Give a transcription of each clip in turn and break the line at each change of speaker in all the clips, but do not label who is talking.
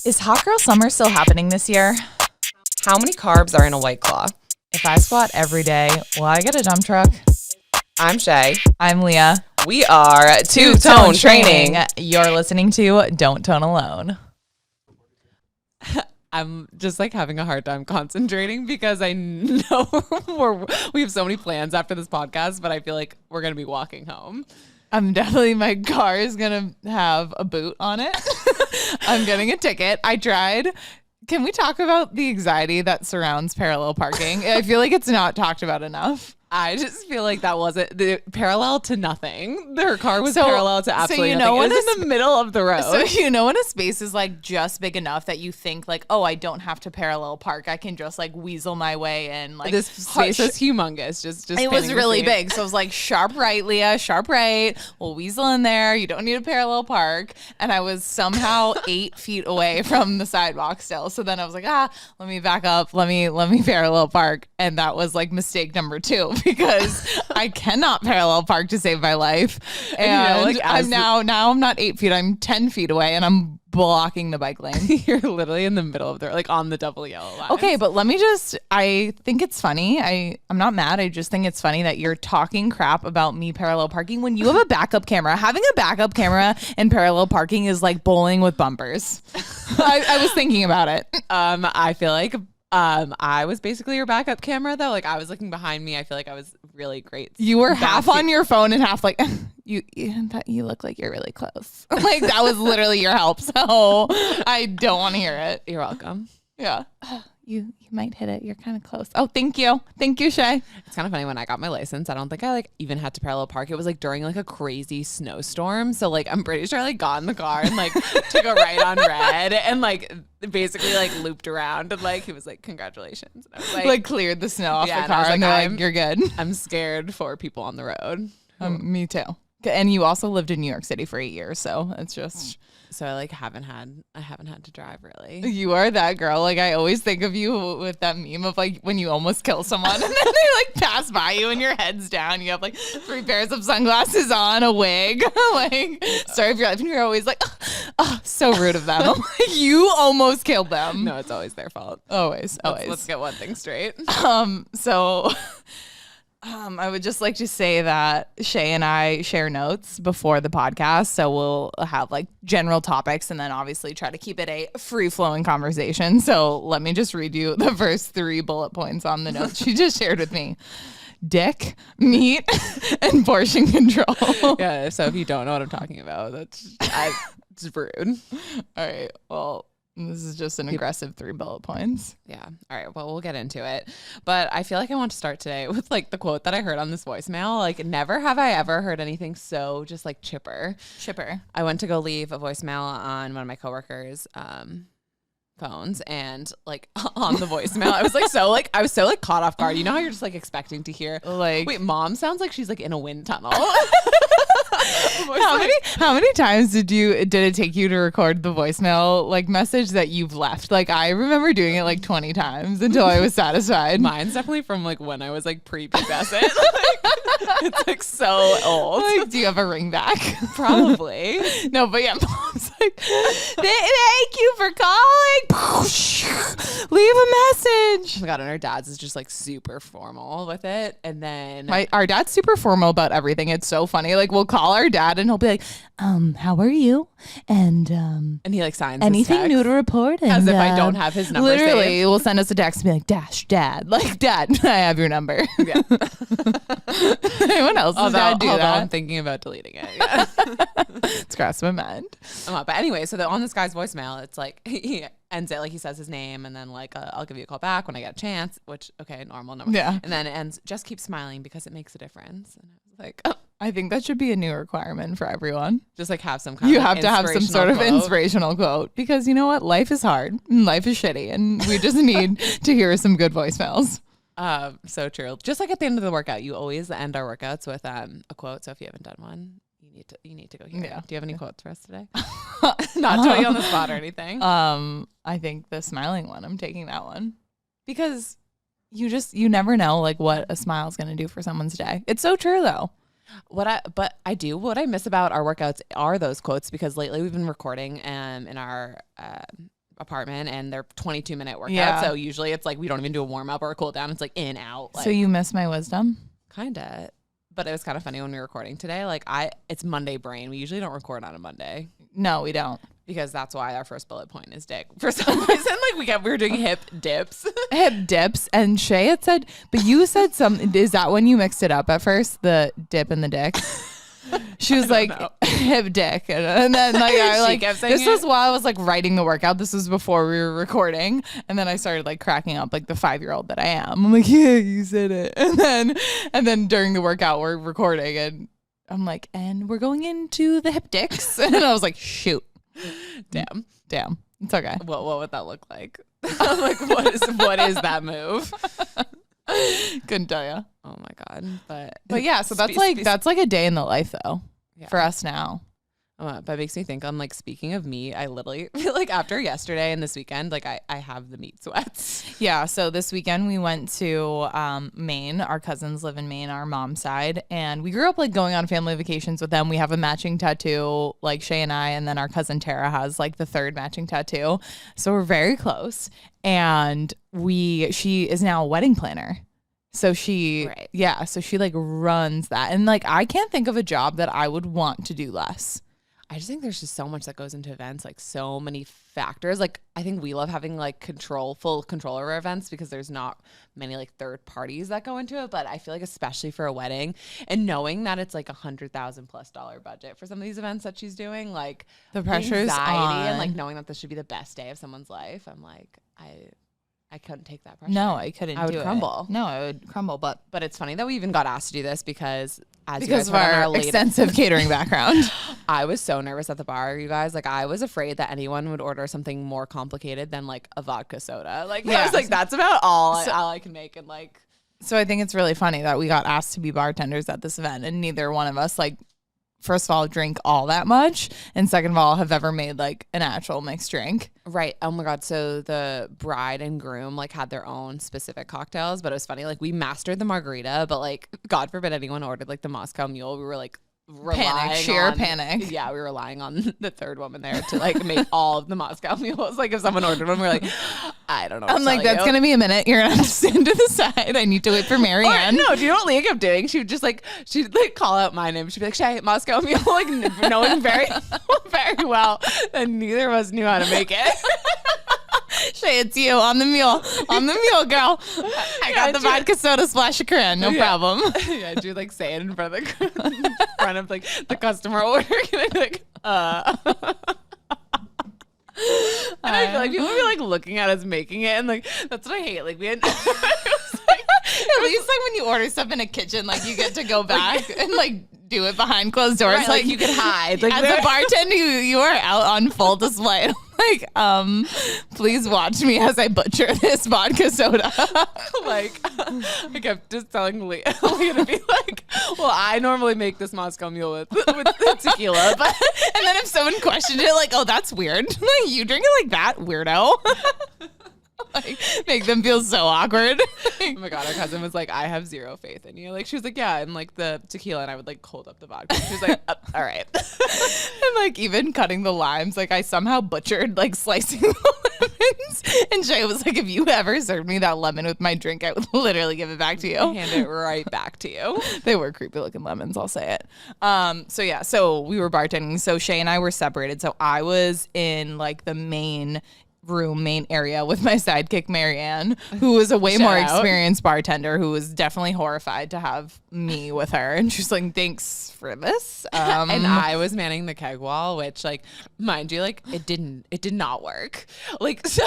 Is Hot Girl Summer still happening this year?
How many carbs are in a White Claw?
If I squat every day, will I get a dump truck?
I'm Shai.
I'm Leah.
We are Two-Tone Training.
You're listening to Don't Tone Alone.
I'm just like having a hard time concentrating because I know we have so many plans after this podcast, but I feel like we're going to be walking home.
My car is going to have a boot on it. I'm getting a ticket. I tried. Can we talk about the anxiety that surrounds parallel parking? I feel like it's not talked about enough.
I just feel like that wasn't the parallel to nothing. Her car was parallel to absolutely nothing. It was in the middle of the road.
So you know when a space is like just big enough that you think like, oh, I don't have to parallel park. I can just like weasel my way in. Like
this space was humongous. Just
it was really big. So it was like sharp right, Leah, sharp right. We'll weasel in there. You don't need a parallel park. And I was somehow 8 feet away from the sidewalk still. So then I was like, let me back up. Let me parallel park. And that was like mistake number 2. Because I cannot parallel park to save my life. And I'm now I'm not 8 feet, I'm 10 feet away and I'm blocking the bike lane.
You're literally in the middle of the like on the double yellow line.
Okay, but I think it's funny. I'm not mad. I just think it's funny that you're talking crap about me parallel parking when you have a backup camera. Having a backup camera and parallel parking is like bowling with bumpers. I was thinking about it.
I feel like I was basically your backup camera though. Like I was looking behind me. I feel like I was really great.
You were half on your phone and half like you look like you're really close. Like that was literally your help. So I don't want to hear it.
You're welcome.
Yeah. You might hit it. You're kind of close. Oh, thank you. Thank you, Shai.
It's kind of funny when I got my license. I don't think I like even had to parallel park. It was like during like a crazy snowstorm. So like I'm pretty sure I like got in the car and like took a right on red and like basically like looped around and like he was like congratulations. And I was
like cleared the snow off the car and they're like you're good.
I'm scared for people on the road.
Me too. And you also lived in New York City for 8 years, so it's just.
So I like haven't had to drive really.
You are that girl. Like I always think of you with that meme of like when you almost kill someone and then they like pass by you and your head's down. You have like 3 pairs of sunglasses on, a wig, like story of your life, and you're always like, oh, so rude of them. I'm like, you almost killed them.
No, it's always their fault.
Always.
Let's get one thing straight.
I would just like to say that Shai and I share notes before the podcast. So we'll have like general topics and then obviously try to keep it a free-flowing conversation. So let me just read you the first 3 bullet points on the notes she just shared with me. Dick, meat, and portion control.
Yeah, so if you don't know what I'm talking about, it's rude.
All right, well, this is just an aggressive 3 bullet points.
Yeah. All right. Well, we'll get into it. But I feel like I want to start today with like the quote that I heard on this voicemail. Like, never have I ever heard anything so just like chipper. I went to go leave a voicemail on one of my coworkers' phones, and like on the voicemail, I was so caught off guard. You know how you're just like expecting to hear like, wait, mom sounds like she's like in a wind tunnel.
How many times did it take you to record the voicemail like message that you've left? Like I remember doing it like 20 times until I was satisfied.
Mine's definitely from like when I was like pre-pubescent. It's like so old.
Like, do you have a ring back?
Probably.
No, but yeah, mom's like, thank you for calling. Leave a message.
Oh my God, and our dad's is just like super formal with it. And then
our dad's super formal about everything. It's so funny. Like we'll call our dad and he'll be like, how are you? And
he like signs
anything new to report? And,
as if I don't have his number.
Literally,
saved.
We'll send us a text and be like, dash dad. Like, dad, I have your number. Yeah. Anyone else's dad do that?
I'm thinking about deleting it. Yeah.
It's crossed my mind.
But anyway, so on this guy's voicemail, it's like he ends it like he says his name and then like I'll give you a call back when I get a chance, which okay, normal number.
Yeah.
And then it ends, just keep smiling because it makes a difference. And I was like,
I think that should be a new requirement for everyone.
Just like have some kind
you
of
have to have some sort of inspirational quote because you know what? Life is hard and life is shitty and we just need to hear some good voicemails.
So true. Just like at the end of the workout, you always end our workouts with a quote. So if you haven't done one, you need to go hear it. Do you have any quotes for us today? Not putting you on the spot or anything.
I think the smiling one. I'm taking that one because you never know like what a smile is going to do for someone's day. It's so true though.
What I miss about our workouts are those quotes because lately we've been recording in our apartment and they're 22-minute workouts.
Yeah.
So usually it's like we don't even do a warm up or a cool down. It's like in, out. Like,
So you miss my wisdom?
kind of. But it was kind of funny when we were recording today. Like it's Monday brain. We usually don't record on a Monday
No, we don't.
because that's why our first bullet point is dick. For some reason, like we were doing hip dips.
Hip dips. And Shay had said, but you said something. Is that when you mixed it up at first? The dip and the dick? She was like,
know.
hip dick. And then like, I
She
like,
kept saying
this
it.
was while I was like writing the workout. This was before we were recording. And then I started like cracking up like the 5-year-old that I am. I'm like, yeah, you said it. And then during the workout, we're recording and I'm like, and we're going into the hip dicks. And I was like, shoot.
Damn.
It's okay.
What would that look like? I'm like, what is that move?
Couldn't tell you.
Oh my God.
But yeah, so that's like a day in the life though
Yeah.
for us now.
That makes me think, I'm like, speaking of meat, I literally feel like after yesterday and this weekend, like I have the meat sweats.
Yeah, so this weekend we went to Maine. Our cousins live in Maine, our mom's side, and we grew up like going on family vacations with them. We have a matching tattoo, like Shay and I, and then our cousin Tara has like the third matching tattoo. So we're very close. And she is now a wedding planner. So she like runs that. And like I can't think of a job that I would want to do less.
I just think there's just so much that goes into events, like so many factors. Like I think we love having like full control over events because there's not many like third parties that go into it. But I feel like especially for a wedding and knowing that it's like $100,000+ budget for some of these events that she's doing, like
The pressure's
anxiety and
on.
like knowing that this should be the best day of someone's life. I'm like, I couldn't take that pressure.
No, I couldn't
I would
do
crumble.
it. No, I would crumble, but
It's funny that we even got asked to do this because
because
you guys
of
heard on
our
latest-
extensive catering background.
I was so nervous at the bar, you guys. Like, I was afraid that anyone would order something more complicated than like a vodka soda. Like, I
Yeah.
was like, that's about all I can make. And like,
So I think it's really funny that we got asked to be bartenders at this event, and neither one of us, like, first of all, drink all that much, and second of all, have ever made like an actual mixed drink.
right. Oh my God. So the bride and groom like had their own specific cocktails, but it was funny. Like, we mastered the margarita, but like, God forbid anyone ordered like the Moscow Mule. We were like,
Sheer panic.
Yeah, we were relying on the third woman there to like make all of the Moscow Mules. Like, if someone ordered one, we were like, I don't know.
I'm like, that's gonna be a minute. You're gonna have to stand to the side. I need to wait for Marianne.
No, do you know what Leah kept doing? She would just like, she'd like call out my name. She'd be like, Shay, Moscow Mule, like knowing very, very well that neither of us knew how to make it.
Shay, it's you on the mule. On the mule, girl. I got the vodka soda splash of cran. No problem.
Yeah, do like say it in front of like the customer ordering and I'd be like, And I feel like people would be like looking at us making it, and like that's what I hate. Like we had.
At least like when you order stuff in a kitchen, like you get to go back and like do it behind closed doors.
Right, like you could hide. Like
as a bartender, you are out on full display. Like, please watch me as I butcher this vodka soda.
like I kept just telling Leah to be like, well, I normally make this Moscow Mule with tequila, but
And then if someone questioned it, like, oh, that's weird. Like, you drink it like that, weirdo. Like, make them feel so awkward.
oh my God, our cousin was like, I have zero faith in you. Like, she was like, yeah, and like the tequila, and I would like hold up the vodka. She was like, all right.
And like even cutting the limes, like I somehow butchered like slicing the lemons. And Shay was like, if you ever served me that lemon with my drink, I would literally give it back to you.
Hand it right back to you.
They were creepy looking lemons, I'll say it. So we were bartending. So Shay and I were separated. So I was in like the main area with my sidekick Marianne, who was a way more experienced bartender, who was definitely horrified to have me with her, and she's like, thanks for this.
And I was manning the keg wall, which like, mind you, like it did not work. Like, so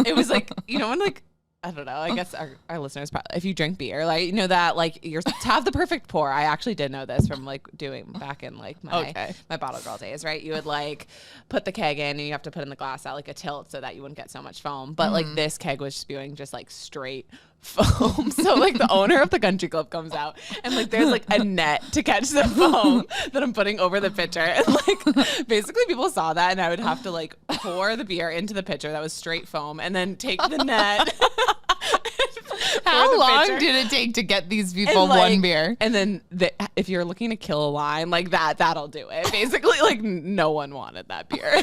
it was like, you know, when like, I don't know, I guess our listeners probably, if you drink beer, like, you know that like you're to have the perfect pour. I actually did know this from like doing back in like my bottle girl days, right? You would like put the keg in and you have to put in the glass at like a tilt so that you wouldn't get so much foam. But like this keg was spewing just like straight foam. So like the owner of the country club comes out and like there's like a net to catch the foam that I'm putting over the pitcher. And like basically people saw that and I would have to like pour the beer into the pitcher that was straight foam and then take the net
How long did it take to get these people one beer?
And then if you're looking to kill a line like that, that'll do it. Basically, like no one wanted that beer.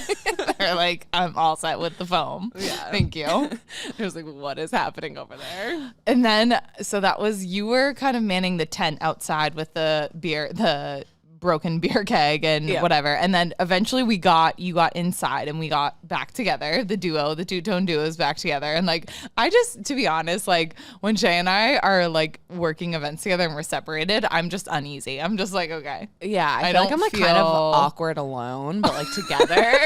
They're like, I'm all set with the foam. Yeah. Thank you.
I was like, what is happening over there?
And then, so that was, you were kind of manning the tent outside with the beer, the broken beer keg and whatever. And then eventually you got inside and we got back together. The two-tone duo is back together. And like, to be honest, like when Shai and I are like working events together and we're separated, I'm just uneasy. I'm just like, okay.
Yeah. I feel like I'm like kind of awkward alone, but like together.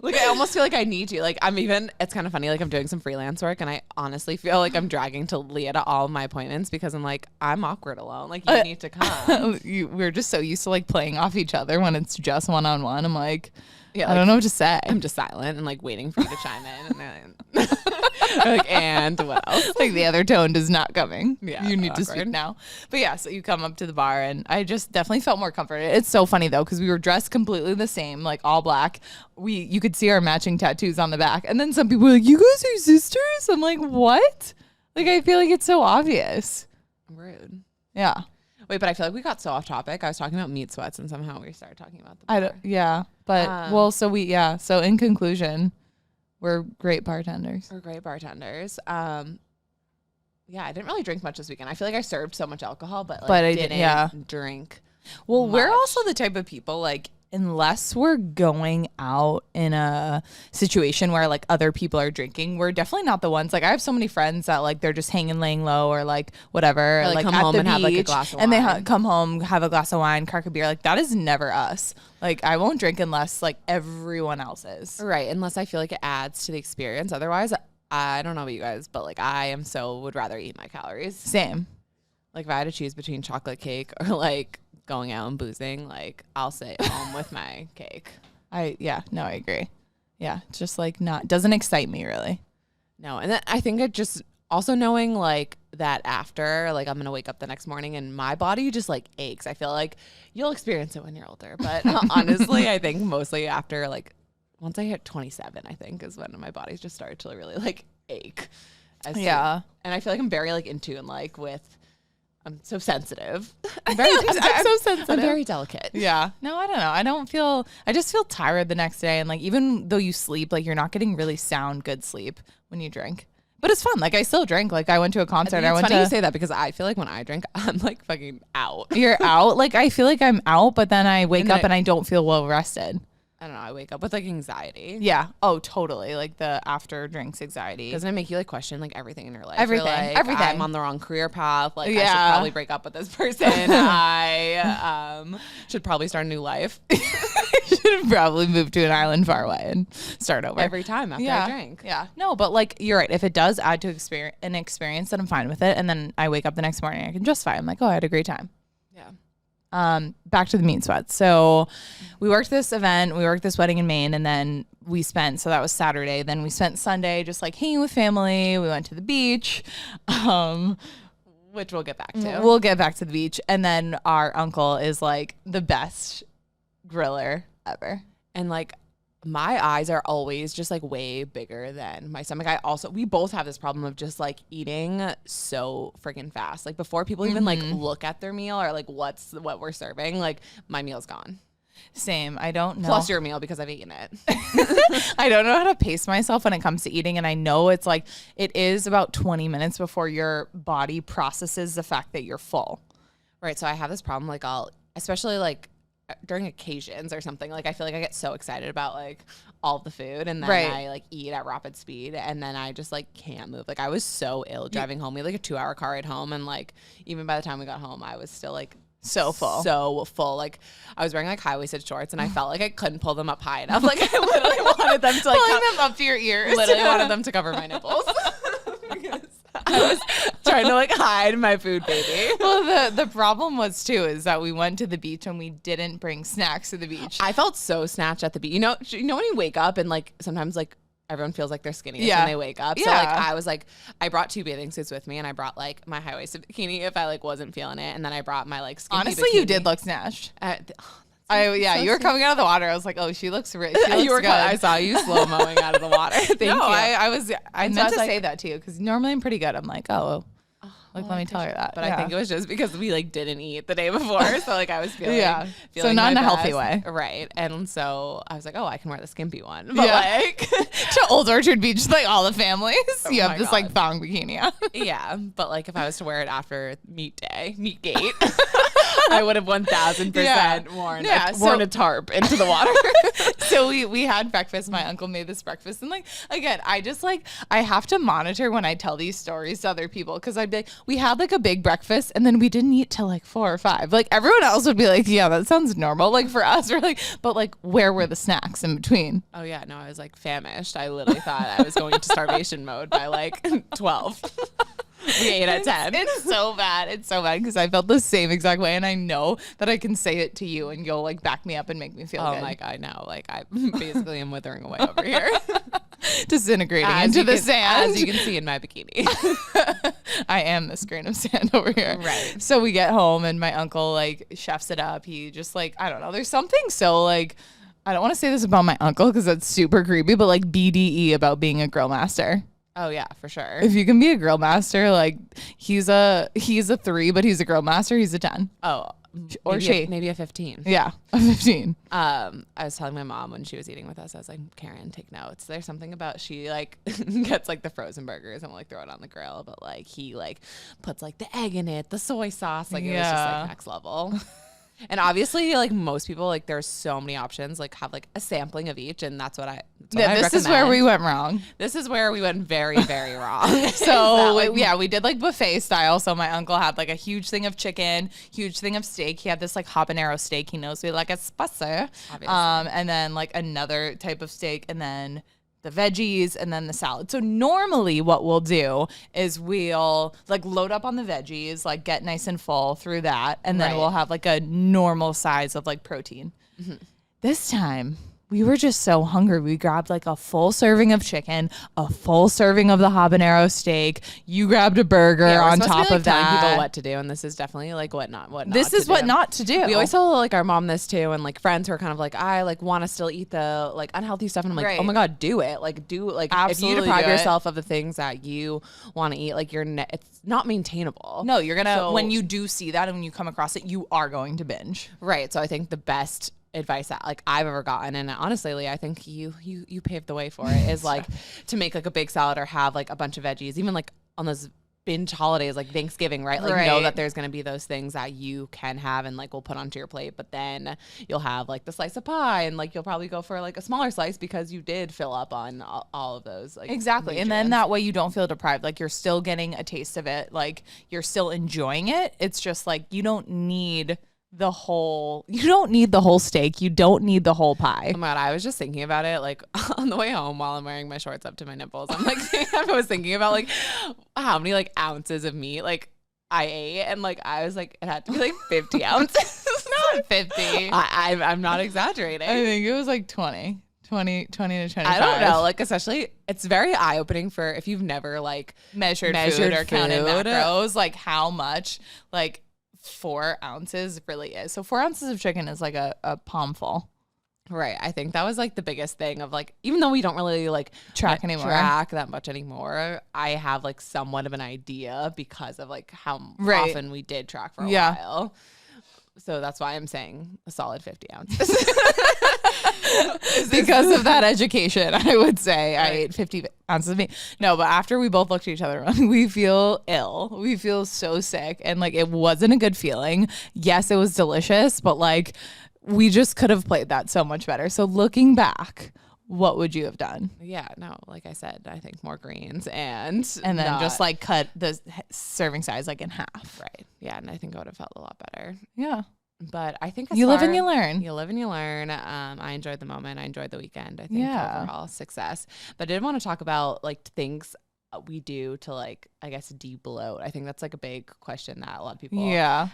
Like, I almost feel like I need to. Like, it's kind of funny. Like, I'm doing some freelance work, and I honestly feel like I'm dragging Leah to all of my appointments because I'm like, I'm awkward alone. Like, you need to come.
We're just so used to, like, playing off each other when it's just one-on-one. I'm like, I don't know what to say.
I'm just silent and, like, waiting for you to chime in. And then, like, and what else?
Like, the other tone is not coming.
Yeah,
you need to speak now. But, yeah, so you come up to the bar, and I just definitely felt more comforted. It's so funny, though, because we were dressed completely the same, like, all black. You could see our matching tattoos on the back. And then some people were like, you guys are sisters? I'm like, what? Like, I feel like it's so obvious.
Rude.
Yeah.
Wait, but I feel like we got so off topic. I was talking about meat sweats, and somehow we started talking about the bar.
So in conclusion, we're great bartenders.
We're great bartenders. Yeah, I didn't really drink much this weekend. I feel like I served so much alcohol, but I didn't drink.
Well,
much.
We're also the type of people, like, unless we're going out in a situation where like other people are drinking, we're definitely not the ones. Like, I have so many friends that like they're just hanging, laying low, or like whatever,
or, like come
at
home
the
and
beach,
have like a glass of
and
wine.
they come home, have a glass of wine, crack a beer. Like, that is never us. Like, I won't drink unless like everyone else is.
Right, unless I feel like it adds to the experience. Otherwise, I don't know about you guys, but like would rather eat my calories.
Same.
Like, if I had to choose between chocolate cake or like going out and boozing, like I'll stay at home with my cake.
I agree. Yeah, it's just like doesn't excite me really.
No, and then I think it just also knowing like that after, like I'm gonna wake up the next morning and my body just like aches. I feel like you'll experience it when you're older, but honestly, I think mostly after like once I hit 27, I think is when my body's just started to really like ache. And I feel like I'm very like in tune like with. I'm so sensitive. I'm so sensitive. I'm very delicate.
Yeah. No, I don't know. I just feel tired the next day. And like, even though you sleep, like you're not getting really sound, good sleep when you drink. But it's fun. Like, I still drink. Like, I went to a concert.
It's funny you say that because I feel like when I drink, I'm like fucking out.
You're out? Like, I feel like I'm out, but then I wake up and I don't feel well rested.
I don't know. I wake up with like anxiety.
Yeah. Oh, totally. Like the after drinks anxiety.
Doesn't it make you like question like everything in your life?
Everything.
Like,
everything.
I'm on the wrong career path. Like, I should probably break up with this person. I should probably start a new life.
Should probably move to an island far away and start over
every time after I drink.
Yeah. No, but like you're right. If it does add to an experience, then I'm fine with it. And then I wake up the next morning, I can justify. I'm like, oh, I had a great time.
Yeah.
Back to the meat sweats. So we worked this event, we worked this wedding in Maine, and then so that was Saturday. Then we spent Sunday just like hanging with family. We went to the beach,
which we'll get back to.
We'll get back to the beach. And then our uncle is like the best griller ever.
And like, my eyes are always just like way bigger than my stomach. We both have this problem of just like eating so freaking fast. Like before people even like look at their meal or like what we're serving, like my meal's gone.
Same. I don't know.
Plus your meal because I've eaten it.
I don't know how to pace myself when it comes to eating. And I know it's like, it is about 20 minutes before your body processes the fact that you're full.
Right. So I have this problem. Like especially like during occasions or something, like I feel like I get so excited about like all the food and then I like eat at rapid speed and then I just like can't move. Like I was so ill driving home. We had like a 2-hour car ride home and like even by the time we got home I was still like
so full.
Like I was wearing like high-waisted shorts and I felt like I couldn't pull them up high enough. Like I literally wanted them to like
pulling them up to your ears.
Literally wanted them to cover my nipples. I was trying to like hide my food, baby.
Well, the problem was too is that we went to the beach and we didn't bring snacks to the beach.
I felt so snatched at the beach. You know when you wake up and like sometimes like everyone feels like they're skinny when they wake up. So like I was like, I brought 2 bathing suits with me and I brought like my high-waisted bikini if I like wasn't feeling it, and then I brought my like skimpy
Honestly,
bikini.
you did look snatched.
That's
You were coming out of the water. I was like, oh, she looks rich. She looks good.
I saw you slow mowing out of the water. Thank you.
I meant to say that to you because normally I'm pretty good. I'm like, let me tell her that.
But I think it was just because we like didn't eat the day before. So like I was feeling
so not in a healthy
best.
way.
Right. And so I was like, oh, I can wear the skimpy one. But like
to Old Orchard Beach, like all the families, you have this like thong bikini on.
Yeah. But like if I was to wear it after meat gate, I would have 1,000% worn a tarp into the water.
So we had breakfast. My uncle made this breakfast. And like, again, I have to monitor when I tell these stories to other people. Cause I'd be like, we had like a big breakfast and then we didn't eat till like 4 or 5. Like everyone else would be like, yeah, that sounds normal. Like for us, we're like, but like, where were the snacks in between?
Oh yeah. No, I was like famished. I literally thought I was going into starvation mode by like 12. We ate at 10.
It's so bad. It's so bad because I felt the same exact way. And I know that I can say it to you and you'll like back me up and make me feel good.
Oh my God, no. Like I basically am withering away over here.
Disintegrating into the sand.
As you can see in my bikini.
I am this grain of sand over here.
Right.
So we get home and my uncle like chefs it up. He just like, I don't know. There's something so like, I don't want to say this about my uncle because that's super creepy, but like BDE about being a grill master.
Oh yeah, for sure.
If you can be a grill master, like he's a 3, but he's a grill master. He's a 10.
Oh,
or
maybe a 15.
Yeah, a 15.
I was telling my mom when she was eating with us, I was like, Karen, take notes. There's something about she like gets like the frozen burgers and will like throw it on the grill, but like he like puts like the egg in it, the soy sauce, like it was just like next level. And obviously, like most people, like there's so many options. Like have like a sampling of each, and that's what I.
This is where we went wrong.
This is where we went very, very wrong.
So we did like buffet style. So my uncle had like a huge thing of chicken, huge thing of steak. He had this like habanero steak. He knows we like a spicy. And then like another type of steak, and then the veggies, and then the salad. So normally what we'll do is we'll like load up on the veggies, like get nice and full through that. And then we'll have like a normal size of like protein. Mm-hmm. This time we were just so hungry. We grabbed like a full serving of chicken, a full serving of the habanero steak. You grabbed a burger on top of that.
Telling people what to do, and this is definitely like what not
to do.
We always tell like our mom this too, and like friends who are kind of like, I like want to still eat the like unhealthy stuff, and I'm like, oh my God, do it. Like if you deprive yourself of the things that you want to eat, like it's not maintainable.
No, you're gonna when you do see that and when you come across it, you are going to binge.
Right. So I think the best advice that like I've ever gotten, and honestly, Leah, I think you paved the way for it, is like to make like a big salad or have like a bunch of veggies, even like on those binge holidays like Thanksgiving, right? Like know that there's gonna be those things that you can have and like will put onto your plate, but then you'll have like the slice of pie, and like you'll probably go for like a smaller slice because you did fill up on all of those like
exactly nutrients. And then that way you don't feel deprived, like you're still getting a taste of it, like you're still enjoying it. It's just like you don't need the whole steak. You don't need the whole pie.
Oh my God, I was just thinking about it like on the way home while I'm wearing my shorts up to my nipples. I'm like I was thinking about like how many like ounces of meat like I ate, and like I was like it had to be like 50 ounces.
Not 50.
I'm not exaggerating.
I think it was like 20 to 25.
I don't know, like especially it's very eye-opening for if you've never like
measured food or counted macros, like how much like 4 ounces really is. So 4 ounces of chicken is like a palmful.
Right. I think that was like the biggest thing of like, even though we don't really like track that much anymore, I have like somewhat of an idea because of like how often we did track for a while. So that's why I'm saying a solid 50 ounces.
Because of that education, I would say I ate 50 ounces of meat. No, but after we both looked at each other, we feel ill. We feel so sick. And like, it wasn't a good feeling. Yes, it was delicious, but like, we just could have played that so much better. So looking back, what would you have done?
Yeah, no, like I said, I think more greens and
then just like cut the serving size like in half.
Right. Yeah, and I think I would have felt a lot better.
Yeah.
But I think
you live and you learn.
You live and you learn. I enjoyed the moment. I enjoyed the weekend. I think overall success. But I did want to talk about like things we do to like, I guess, de-bloat. I think that's like a big question that a lot of people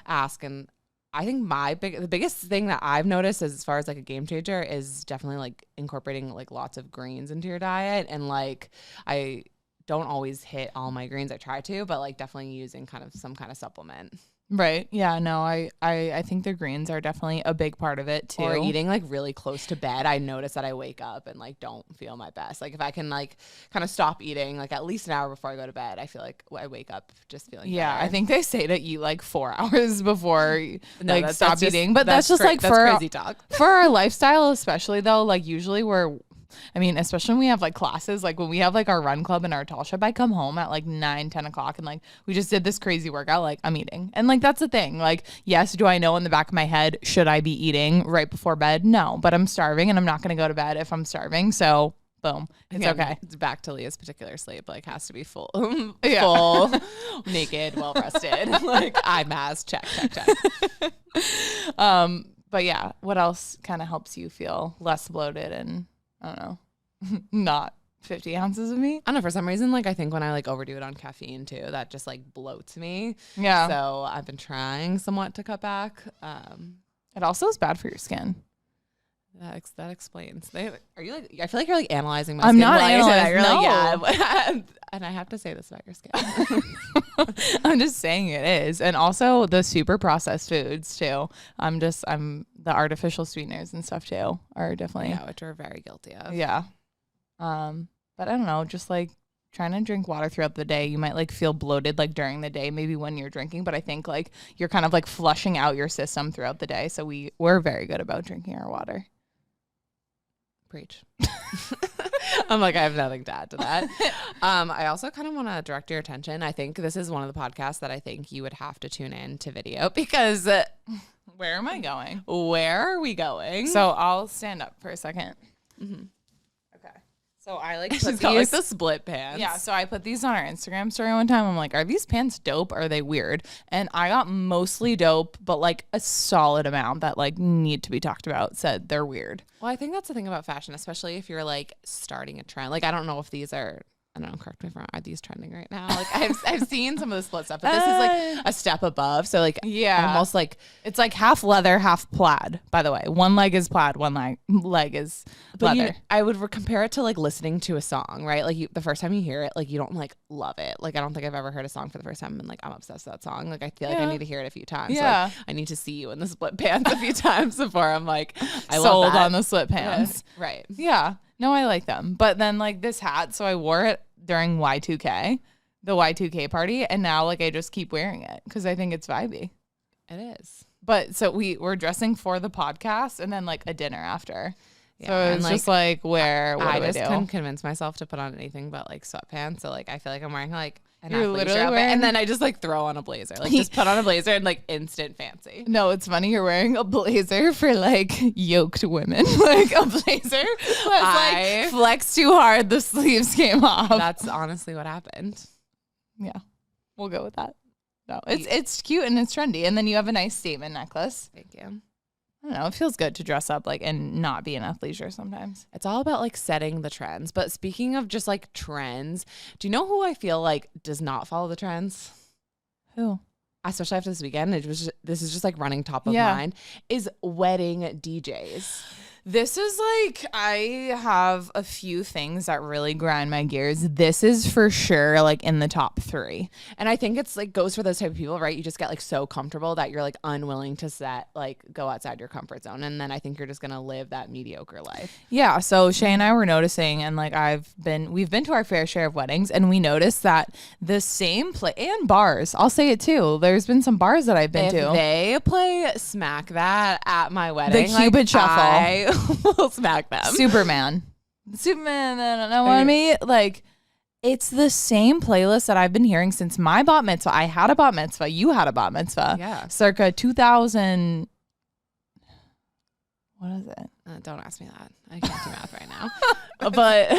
ask. And I think the biggest thing that I've noticed as far as like a game changer is definitely like incorporating like lots of greens into your diet. And like I don't always hit all my greens. I try to, but like definitely using kind of some kind of supplement.
Right. Yeah, no, I think the greens are definitely a big part of it too.
Or eating like really close to bed. I notice that I wake up and like don't feel my best. Like if I can like kind of stop eating like at least an hour before I go to bed, I feel like I wake up just feeling better.
I think they say to eat like 4 hours before like stop
just,
eating. But that's just like
that's
for
crazy talk.
For our lifestyle, especially though, like usually especially when we have like classes, like when we have like our run club and our tall ship, I come home at like 9-10 o'clock and like we just did this crazy workout, like I'm eating. And like that's the thing. Like, yes, do I know in the back of my head, should I be eating right before bed? No, but I'm starving and I'm not going to go to bed if I'm starving. So boom, it's okay.
It's back to Leah's particular sleep. Like has to be full, full, naked, well rested. Like eye mask, check.
But yeah, what else kind of helps you feel less bloated and I don't know, not 50 ounces of meat?
I don't know. For some reason, like I think when I like overdo it on caffeine too, that just like bloats me.
Yeah.
So I've been trying somewhat to cut back.
It also is bad for your skin.
That explains. Are you like? I feel like you're like analyzing my
I'm
skin.
not
while you say that.
analyzing.
You're
No.
like, yeah. And I have to say this about your skin.
I'm just saying it is. And also the super processed foods too. I'm the artificial sweeteners and stuff too are definitely.
Yeah, which we're very guilty of.
Yeah. But I don't know, just like trying to drink water throughout the day. You might like feel bloated like during the day, maybe when you're drinking, but I think like you're kind of like flushing out your system throughout the day. So we're very good about drinking our water.
Preach. I'm like, I have nothing to add to that. I also kind of want to direct your attention. I think this is one of the podcasts that I think you would have to tune in to video because
Where am I going?
Where are we going?
So I'll stand up for a second.
Mm-hmm.
Okay. So I like
She's got like the split pants.
Yeah, so I put these on our Instagram story one time. I'm like, are these pants dope? Or are they weird? And I got mostly dope, but like a solid amount that like need to be talked about said they're weird.
Well, I think that's the thing about fashion, especially if you're like starting a trend. Like, I don't know if these are, I don't know, correct me if I'm wrong, are these trending right now? Like, I've seen some of the split stuff, but this is like a step above. So like,
yeah,
almost like
it's like half leather, half plaid. By the way, one leg is plaid, one leg is leather.
I would compare it to like listening to a song, right? Like the first time you hear it, like you don't like love it. Like I don't think I've ever heard a song for the first time and like I'm obsessed with that song. Like I feel like I need to hear it a few times.
Yeah,
like, I need to see you in the split pants a few times before I'm like, I
sold
love that.
on the split pants.
Yeah. Right.
Yeah. No, I like them. But then like this hat, so I wore it during Y2K, the Y2K party, and now like I just keep wearing it because I think it's vibey.
It is.
But so we're dressing for the podcast and then like a dinner after.
Yeah,
so it's just like what
I
do
just
I do?
couldn't convince myself to put on anything but like sweatpants. So like I feel like I'm wearing like an
You're
athleisure
literally
outfit,
wearing-
and then I just like throw on a blazer. Like just put on a blazer and like instant fancy.
No, it's funny. You're wearing a blazer for like yoked women, like a blazer that's like flexed too hard. The sleeves came off.
That's honestly what happened.
Yeah, we'll go with that. No, it's cute and it's trendy. And then you have a nice statement necklace.
Thank you.
I don't know. It feels good to dress up like and not be in athleisure sometimes.
It's all about like setting the trends. But speaking of just like trends, do you know who I feel like does not follow the trends?
Who?
Especially after this weekend, this is just like running top of mind, is wedding DJs.
This is like, I have a few things that really grind my gears. This is for sure like in the top 3.
And I think it's like goes for those type of people, right? You just get like so comfortable that you're like unwilling to go outside your comfort zone. And then I think you're just going to live that mediocre life.
Yeah. So Shay and I were noticing, and like we've been to our fair share of weddings, and we noticed that the same and bars, I'll say it too. There's been some bars that I've been to.
They play Smack That at my wedding.
The Cupid Shuffle.
We'll smack them.
Superman, I don't know what I mean. Like, it's the same playlist that I've been hearing since my bat mitzvah. I had a bat mitzvah. You had a bat mitzvah.
Yeah.
Circa 2000. What is it?
Don't ask me that. I can't do math right now. But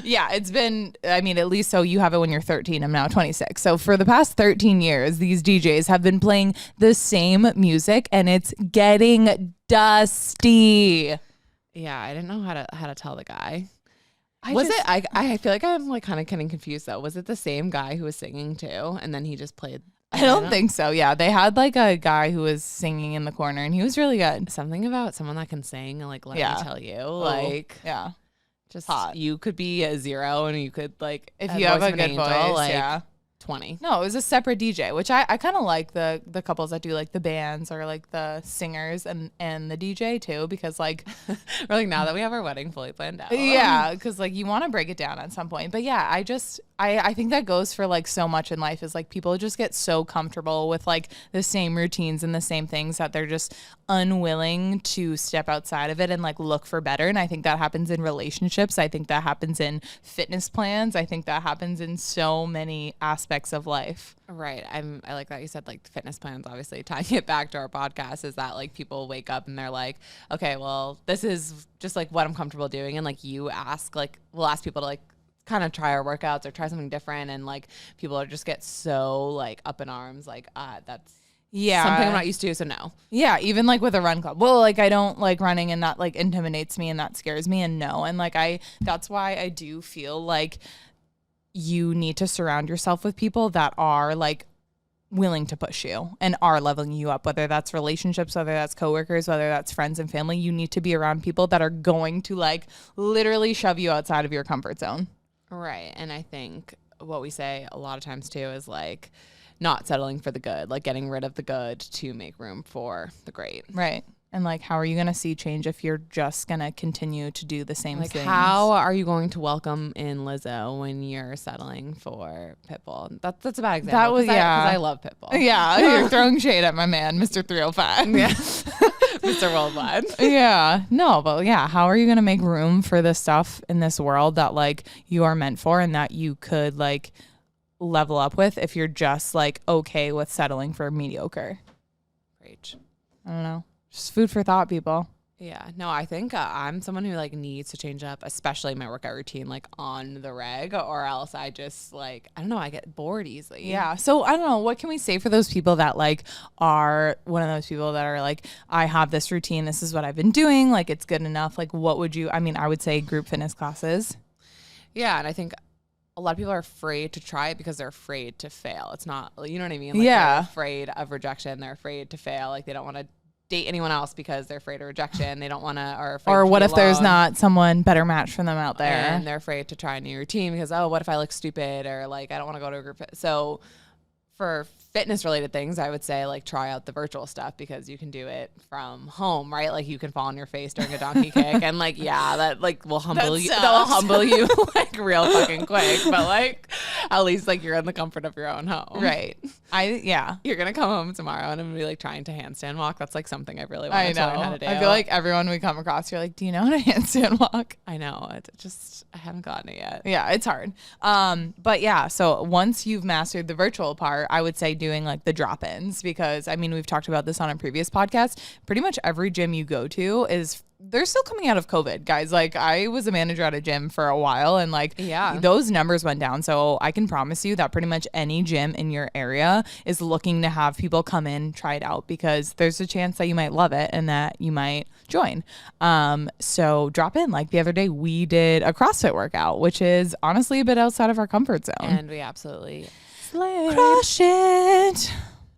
yeah, it's been, I mean, at least so you have it when you're 13. I'm now 26. So for the past 13 years, these DJs have been playing the same music and it's getting dusty.
Yeah, I didn't know how to tell the guy. I feel like I'm like kind of getting confused though. Was it the same guy who was singing too? And then he just played.
I don't think so. Yeah, they had like a guy who was singing in the corner and he was really good.
Something about someone that can sing, like let me tell you, like
yeah,
just
hot.
You could be a 0 and you could like
if you have a good
angel,
voice,
like,
yeah.
20.
No, it was a separate DJ, which I kind of like the couples that do like the bands or like the singers and the DJ too, because like
we're like, now that we have our wedding fully planned out.
Yeah, because like you want to break it down at some point. But yeah, I think that goes for like so much in life is like people just get so comfortable with like the same routines and the same things that they're just unwilling to step outside of it and like look for better. And I think that happens in relationships. I think that happens in fitness plans. I think that happens in so many aspects of life.
Right. I like that you said like fitness plans, obviously tying it back to our podcast is that like people wake up and they're like, okay, well, this is just like what I'm comfortable doing. And like we'll ask people to like kind of try our workouts or try something different. And like people are just get so like up in arms, like, that's something I'm not used to. So no.
Yeah. Even like with a run club. Well, like I don't like running and that like intimidates me and that scares me and no. And like that's why I do feel like you need to surround yourself with people that are like willing to push you and are leveling you up, whether that's relationships, whether that's coworkers, whether that's friends and family. You need to be around people that are going to like literally shove you outside of your comfort zone.
Right. And I think what we say a lot of times too is like not settling for the good, like getting rid of the good to make room for the great.
Right. And like, how are you going to see change if you're just going to continue to do the same
like
things?
How are you going to welcome in Lizzo when you're settling for Pitbull? That's a bad example.
That was,
because I love Pitbull.
Yeah. You're throwing shade at my man, Mr. 305.
Yeah. Mr. Worldwide.
Yeah. No, but yeah, how are you going to make room for the stuff in this world that like you are meant for and that you could like level up with if you're just like okay with settling for mediocre?
Preach.
I don't know. Just food for thought, people.
Yeah. No, I think I'm someone who like needs to change up, especially my workout routine, like on the reg, or else I just like, I don't know, I get bored easily.
Yeah. So I don't know. What can we say for those people that like are one of those people that are like, I have this routine. This is what I've been doing. Like it's good enough. Like what would you, I would say group fitness classes.
Yeah. And I think a lot of people are afraid to try it because they're afraid to fail. It's not, you know what I mean? Like
yeah.
They're afraid of rejection. They're afraid to fail. Like they don't want to date anyone else because they're afraid of rejection. They don't want to, or
what if there's not someone better match for them out there?
And they're afraid to try a new routine because, oh, what if I look stupid, or like I don't want to go to a group. So for fitness related things, I would say like try out the virtual stuff because you can do it from home, right? Like you can fall on your face during a donkey kick and like, yeah, that like will humble you. That'll humble you like real fucking quick. But like at least like you're in the comfort of your own home.
Right.
You're going to come home tomorrow and I'm going to be like trying to handstand walk. That's like something I really want to learn how to do.
I feel like everyone we come across, you're like, do you know how to handstand walk?
I know. I haven't gotten it yet.
Yeah, it's hard. But yeah, so once you've mastered the virtual part, I would say doing like the drop-ins, because we've talked about this on a previous podcast. Pretty much every gym you go to they're still coming out of COVID, guys. Like I was a manager at a gym for a while and like those numbers went down. So I can promise you that pretty much any gym in your area is looking to have people come in, try it out, because there's a chance that you might love it and that you might join. So drop in. Like the other day we did a CrossFit workout, which is honestly a bit outside of our comfort zone.
And we absolutely
crushed it.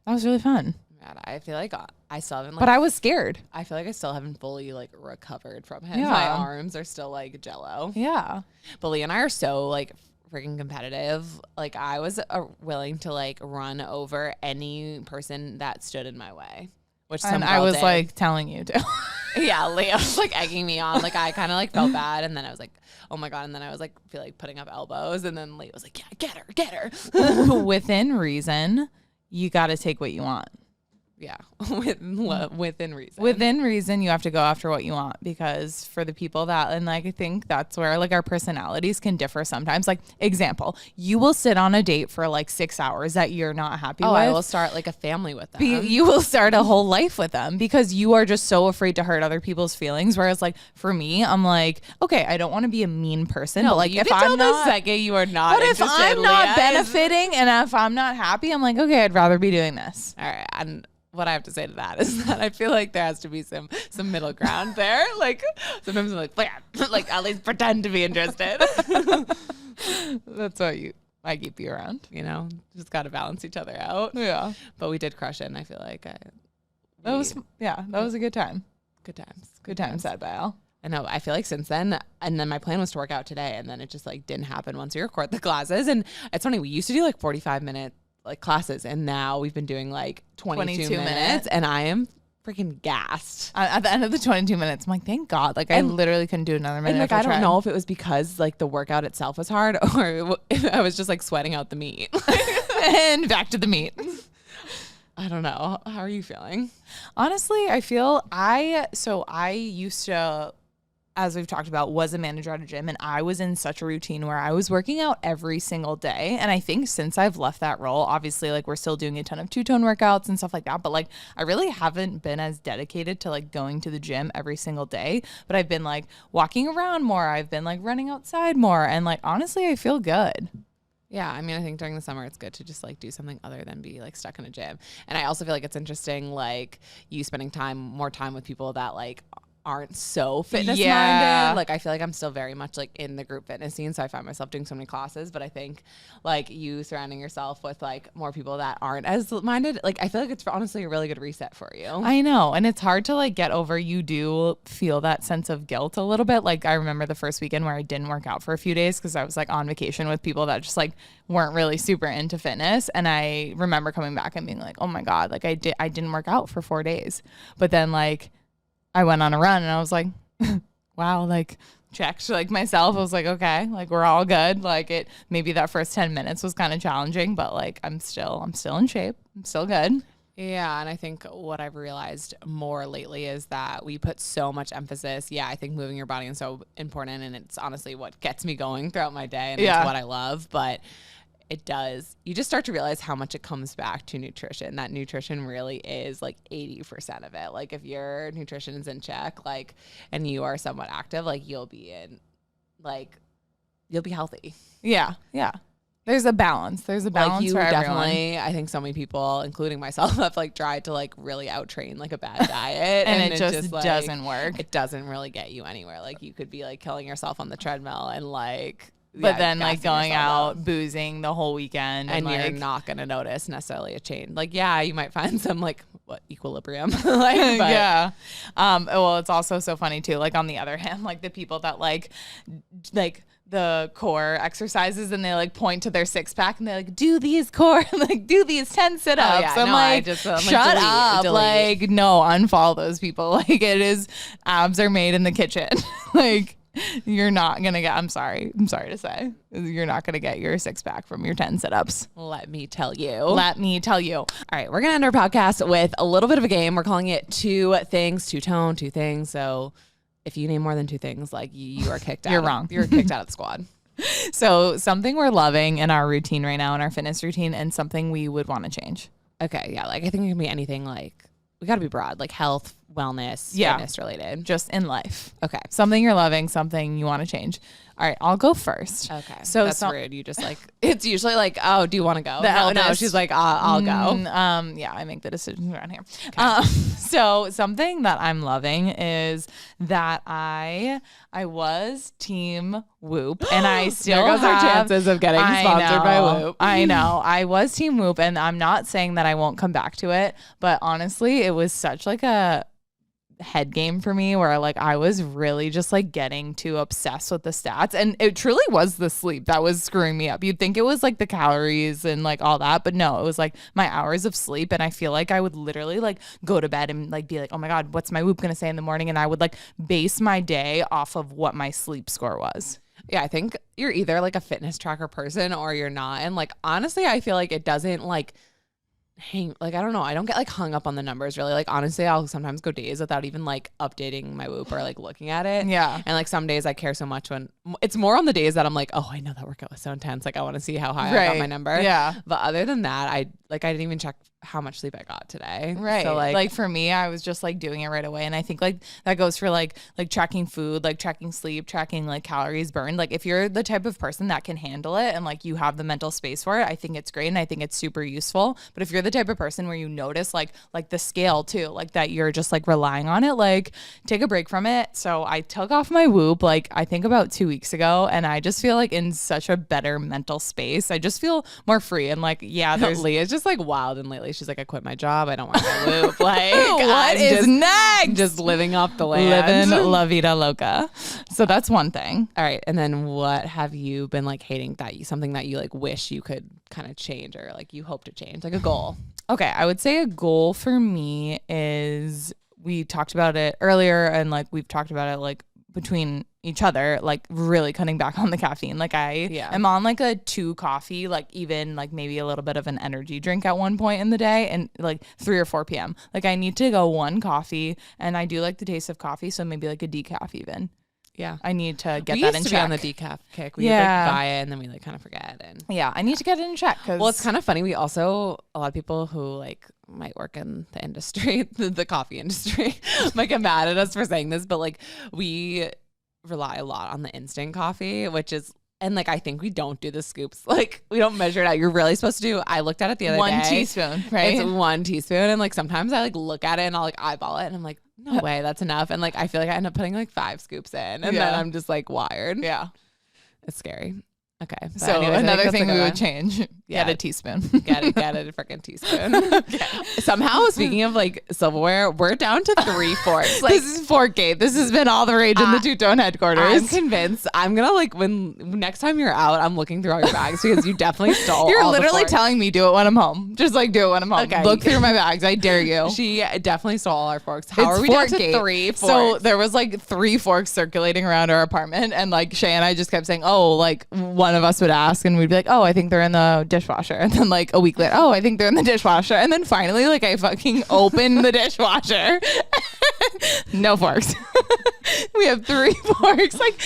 That was really fun.
God, I feel like I still haven't,
but I was scared.
I feel like I still haven't fully like recovered from him.
Yeah.
My arms are still like jello.
Yeah.
But Leah and I are so like freaking competitive. Like I was willing to like run over any person that stood in my way. Which
I was like telling you to.
Yeah, Leah was like egging me on. Like I kind of like felt bad, and then I was like, oh my God. And then I was like feel like putting up elbows, and then Leah was like, yeah, get her.
Within reason, you got to take what you want.
Yeah, within reason.
Within reason, you have to go after what you want, because for the people that, and like I think that's where like our personalities can differ sometimes. Like example, you will sit on a date for like 6 hours that you're not happy with.
I will start like a family with them.
You will start a whole life with them because you are just so afraid to hurt other people's feelings. Whereas like for me, I'm like, okay, I don't want to be a mean person, but like if I'm not,
the second you are not,
but if I'm not benefiting and if I'm not happy, I'm like, okay, I'd rather be doing this.
All right, and what I have to say to that is that I feel like there has to be some middle ground there. Like sometimes I'm like at least pretend to be interested.
That's why I keep you around.
You know, just got to balance each other out.
Yeah.
But we did crush it, and I feel like
that was a good time.
Good times.
Good times, said by all.
I know. I feel like since then, and then my plan was to work out today, and then it just like didn't happen once we record the classes. And it's funny, we used to do like 45-minute like classes, and now we've been doing like 22 minutes, and I am freaking gassed.
At the end of the 22 minutes, I'm like, thank God. Like, I literally couldn't do another minute.
And like, I don't know if it was because like the workout itself was hard, or if I was just like sweating out the meat.
And back to the meat.
I don't know. How are you feeling?
Honestly, I feel I used to, as we've talked about, was a manager at a gym, and I was in such a routine where I was working out every single day. And I think since I've left that role, obviously like we're still doing a ton of two-tone workouts and stuff like that, but like I really haven't been as dedicated to like going to the gym every single day. But I've been like walking around more. I've been like running outside more, and like honestly, I feel good.
Yeah, I mean, I think during the summer it's good to just like do something other than be like stuck in a gym. And I also feel like it's interesting, like you spending more time with people that like aren't so fitness minded. Like I feel like I'm still very much like in the group fitness scene, so I find myself doing so many classes. But I think like you surrounding yourself with like more people that aren't as minded, like I feel like it's honestly a really good reset for you.
I know, and it's hard to like get over. You do feel that sense of guilt a little bit. Like I remember the first weekend where I didn't work out for a few days because I was like on vacation with people that just like weren't really super into fitness, and I remember coming back and being like, oh my God, like I didn't work out for 4 days. But then like I went on a run and I was like, wow, like checked like myself. I was like, okay, like we're all good. Like it, maybe that first 10 minutes was kind of challenging, but like I'm still in shape. I'm still good.
Yeah, and I think what I've realized more lately is that we put so much emphasis. Yeah, I think moving your body is so important, and it's honestly what gets me going throughout my day, and it's what I love. But it does. You just start to realize how much it comes back to nutrition. That nutrition really is like 80% of it. Like if your nutrition is in check, like, and you are somewhat active, like you'll be healthy.
Yeah. Yeah. There's a balance. There's a balance
like you
for
definitely,
everyone.
I think so many people, including myself, have like tried to like really out train like a bad diet.
and it just like, doesn't work.
It doesn't really get you anywhere. Like you could be like killing yourself on the treadmill and like,
but then like going out boozing the whole weekend
and
like,
you're not going to notice necessarily a change. Like, yeah, you might find some like equilibrium. Like, but.
Yeah. Well, it's also so funny too. Like on the other hand, like the people that like the core exercises and they like point to their six pack and they're like, do these core, like do these 10 sit-ups.
Oh, yeah.
I'm
no,
like, shut up.
Delete.
Like, no, unfollow those people. Like it is, abs are made in the kitchen. Like you're not going to get, I'm sorry to say, you're not going to get your six pack from your 10 sit-ups.
Let me tell you.
All right.
We're going to end our podcast with a little bit of a game. We're calling it two things, two-tone, two things. So if you name more than two things, like you are kicked out.
You're wrong.
You're kicked out of the squad.
So something we're loving in our routine right now, in our fitness routine, and something we would want to change.
Okay. Yeah. Like I think it can be anything. Like we got to be broad, like health, wellness, fitness related.
Just in life.
Okay.
Something you're loving, something you want to change. All right, I'll go first.
Okay.
So
that's rude. You just like, it's usually like, oh, do you want to go? No, she's like, I'll go.
Yeah, I make the decisions around here. Okay. So something that I'm loving is that I was team Whoop, and I still
there goes
have
our chances of getting sponsored by Whoop.
I know. I was team Whoop, and I'm not saying that I won't come back to it, but honestly, it was such like a head game for me where like I was really just like getting too obsessed with the stats, and it truly was the sleep that was screwing me up. You'd think it was like the calories and like all that, but no, it was like my hours of sleep. And I feel like I would literally like go to bed and like be like, oh my God, what's my Whoop gonna say in the morning? And I would like base my day off of what my sleep score was.
Yeah, I think you're either like a fitness tracker person or you're not. And like honestly, I feel like it doesn't like I don't know. I don't get like hung up on the numbers really. Like honestly, I'll sometimes go days without even like updating my Whoop or like looking at it.
Yeah.
And like some days I care so much when it's more on the days that I'm like, oh, I know that workout was so intense. Like I want to see how high I got my number.
Yeah.
But other than that, I didn't even check how much sleep I got today.
Right.
So
like for me, I was just like doing it right away. And I think like that goes for like tracking food, like tracking sleep, tracking like calories burned. Like if you're the type of person that can handle it and like you have the mental space for it, I think it's great. And I think it's super useful. But if you're the type of person where you notice like the scale too, like that you're just like relying on it, like take a break from it. So I took off my Whoop like I think about 2 weeks weeks ago, and I just feel like in such a better mental space. I just feel more free and like, yeah, there's
Leah's just like wild, and lately she's like, I quit my job. I don't want to loop. Like,
what is next?
Just living off the land.
Living la vida loca. So that's one thing.
All right. And then what have you been like hating something that you like wish you could kind of change, or like you hope to change, like a goal?
Okay. I would say a goal for me is, we talked about it earlier, and like we've talked about it like between each other, like really cutting back on the caffeine. Like I am on like a 2 coffee, like even like maybe a little bit of an energy drink at one point in the day, and like 3 or 4 p.m. Like I need to go 1 coffee, and I do like the taste of coffee, so maybe like a decaf even.
Yeah,
I need to get
we
that
used
in
to
check.
be on the decaf kick. We would like buy it, and then we like kind of forget. And
yeah, I need to get it in check.
Well, it's kind of funny. We also, a lot of people who like might work in the industry, the coffee industry, might get mad at us for saying this, but like we rely a lot on the instant coffee, which is, and like I think we don't do the scoops. Like we don't measure it out. You're really supposed to do. I looked at it the other day.
1 teaspoon, right?
It's 1 teaspoon, and like sometimes I like look at it and I'll like eyeball it, and I'm like, no way, that's enough. And like I feel like I end up putting like 5 scoops in, and then I'm just like wired.
Yeah,
it's scary. Okay. But
so
anyways,
another thing we would change, get a teaspoon.
Get a freaking teaspoon. Okay. Somehow, speaking of like silverware, we're down to 3 forks. Like,
this is Forkgate. This has been all the rage in the Two-Tone headquarters.
I'm convinced. I'm gonna like, when next time you're out, I'm looking through all your bags because you definitely stole.
You're
all
literally
the forks.
telling me do it when I'm home. Just like do it when I'm home.
Okay.
Look through my bags. I dare you.
She definitely stole all our forks. How
It's
are we down
Forkgate.
to 3 forks?
So there was like 3 forks circulating around our apartment, and like Shay and I just kept saying, oh, like one of us would ask, and we'd be like, oh, I think they're in the dishwasher. And then like a week later, oh, I think they're in the dishwasher. And then finally, like I fucking opened the dishwasher. No forks. We have 3 forks. Like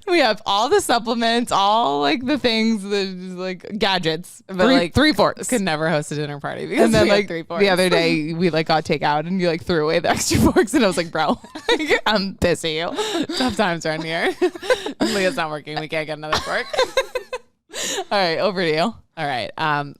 we have all the supplements, all like the things, the like gadgets, but like 3 forks.
could never host a dinner party because
And then
we had
like
3 forks.
the other day we like got takeout, and you like threw away the extra forks, and I was like, bro, I'm pissed at you.
Tough times around here. Leah's not working. We can't get another fork.
All right, over to you.
All right.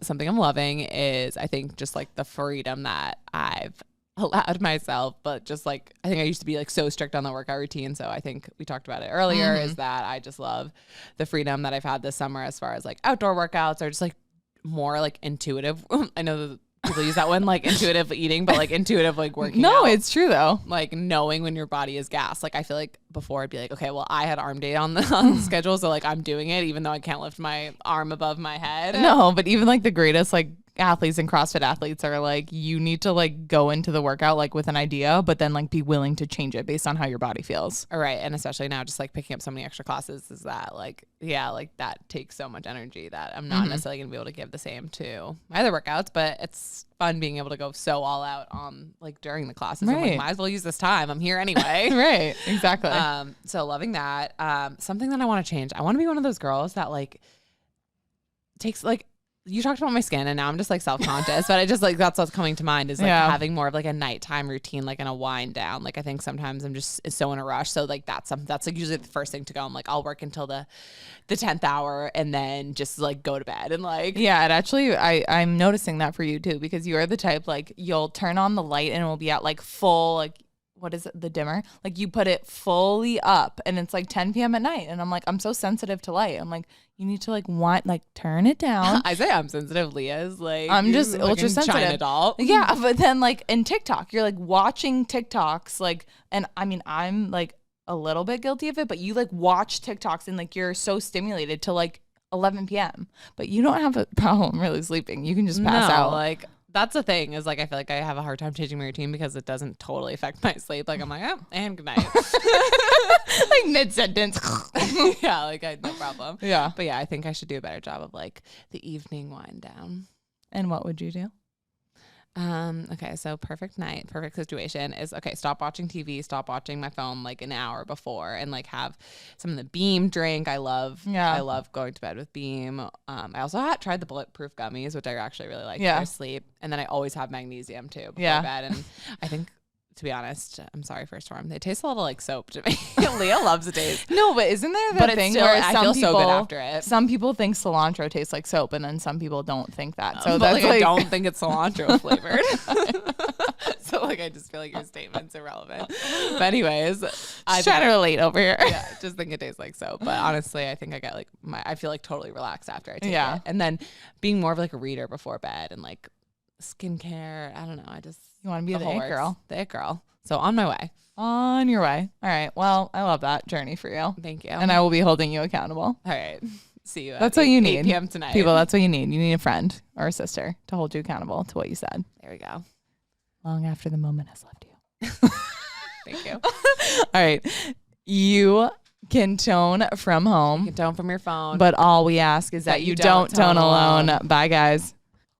Something I'm loving is, I think, just like the freedom that I've allowed myself, but just like I think I used to be like so strict on the workout routine. So I think we talked about it earlier, is that I just love the freedom that I've had this summer as far as like outdoor workouts, or just like more like intuitive. I know that people use that one like intuitive eating, but like intuitive like working out.
No, it's true though.
Like knowing when your body is gassed. Like I feel like before I'd be like, okay, well I had arm day on the schedule, so like I'm doing it even though I can't lift my arm above my head.
No, but even like the greatest like athletes and CrossFit athletes are like, you need to like go into the workout like with an idea, but then like be willing to change it based on how your body feels.
All right. And especially now just like picking up so many extra classes, is that like, yeah, like that takes so much energy that I'm not necessarily gonna be able to give the same to my other workouts, but it's fun being able to go so all out on like during the classes. I'm like, might as well use this time. I'm here anyway.
Right. Exactly.
So loving that. Something that I want to change. I want to be one of those girls that like takes like, you talked about my skin, and now I'm just like self-conscious, but I just like, that's what's coming to mind, is like having more of like a nighttime routine, like in a wind down. Like I think sometimes I'm just so in a rush. So like that's like usually the first thing to go. I'm like, I'll work until the 10th hour and then just like go to bed and like.
Yeah, it actually, I'm noticing that for you too, because you are the type, like you'll turn on the light and it will be at like full, like, what is it, the dimmer? Like you put it fully up and it's like 10 p.m. at night. And I'm like, I'm so sensitive to light. I'm like, you need to like turn it down.
I say I'm sensitive. Leah's like,
I'm just ultra sensitive.
China doll.
Yeah, but then like in TikTok, you're like watching TikToks, like, and I mean, I'm like a little bit guilty of it, but you like watch TikToks and like you're so stimulated to like 11 p.m. But you don't have a problem really sleeping. You can just pass out.
Like that's the thing, is like I feel like I have a hard time changing my routine because it doesn't totally affect my sleep. Like I'm like, oh, and good night.
Like mid-sentence.
Yeah, like I had no problem.
Yeah.
But yeah, I think I should do a better job of like the evening wind down.
And what would you do?
Okay, so perfect situation is, okay, stop watching TV, stop watching my phone like an hour before, and like have some of the Beam drink. I love going to bed with Beam. I also tried the bulletproof gummies, which I actually really like for sleep. And then I always have magnesium too before bed. And I think, to be honest, I'm sorry for Storm, they taste a little like soap to me. Leah loves the taste.
No, but isn't there that thing
still,
where
I
some
feel
people,
so good after it.
Some people think cilantro tastes like soap, and then some people don't think that. So
But
that's
like, I don't think it's cilantro flavored.
so
like I just feel like your statement's irrelevant. But anyways,
I trying to relate over here.
Yeah, just think it tastes like soap. But honestly, I think I get like I feel like totally relaxed after I take it. And then being more of like a reader before bed and like skincare. I don't know.
You want to be the it girl.
The it girl. So on my way.
On your way. All right. Well, I love that journey for you.
Thank you.
And I will be holding you accountable.
All right. See you.
That's what you need.
8 p.m. tonight.
People, that's what you need. You need a friend or a sister to hold you accountable to what you said.
There we go.
Long after the moment has left you.
Thank you.
All right. You can tone from home.
You can tone from your phone.
But all we ask is that you don't tone alone. Bye, guys.